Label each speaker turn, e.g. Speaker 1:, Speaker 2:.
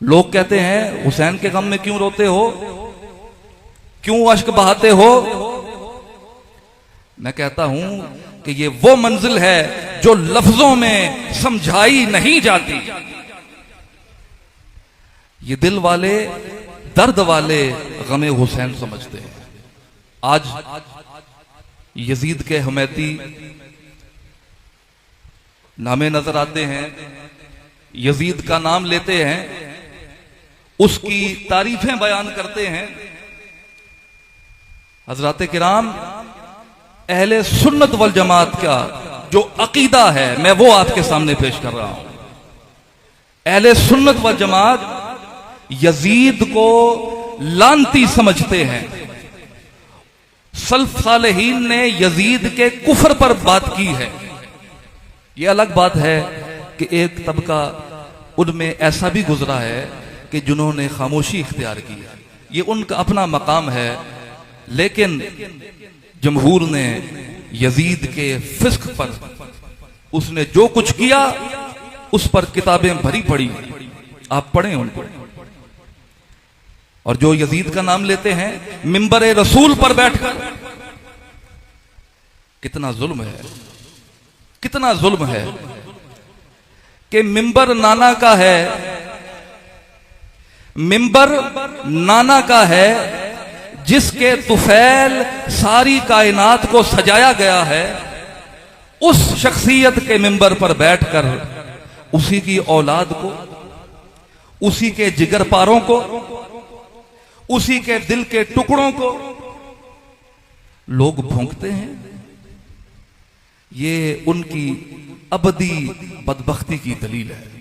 Speaker 1: लोग कहते हैं हुसैन के गम में क्यों रोते हो, क्यों अश्क बहाते हो। मैं कहता हूं कि ये वो मंजिल है जो लफ्जों में समझाई नहीं जाती। ये दिल वाले, दर्द वाले गमे हुसैन समझते हैं। आज यजीद के हमैती नामे नजर आते हैं, यजीद का नाम लेते हैं, उसकी तारीफें बयान करते हैं। हजरात किराम, अहले सुन्नत वल जमात का जो अकीदा है मैं वो आपके सामने पेश कर रहा हूं। अहले सुन्नत वल जमात यजीद को लानती समझते हैं। सल्फ सालेहीन ने यजीद के कुफर पर बात की है। यह अलग बात है कि एक तबका उनमें ऐसा भी गुजरा है कि जिन्होंने खामोशी इख्तियार की है, ये उनका अपना मकाम है। लेकिन जमहूर ने यजीद के फिस्क पर, उसने जो कुछ किया उस पर किताबें भरी पड़ी, आप पढ़ें उनको। और जो यजीद का नाम लेते हैं मिंबर रसूल पर बैठकर, कितना जुल्म है, कितना जुल्म है कि मिंबर नाना का है, मिंबर नाना का है जिसके तुफैल सारी कायनात को सजाया गया है। उस शख्सियत के मिंबर पर बैठकर उसी की औलाद को, उसी के जिगर पारों को, उसी के दिल के टुकड़ों को लोग भोंकते हैं। ये उनकी अबदी बदबख्ती की दलील है।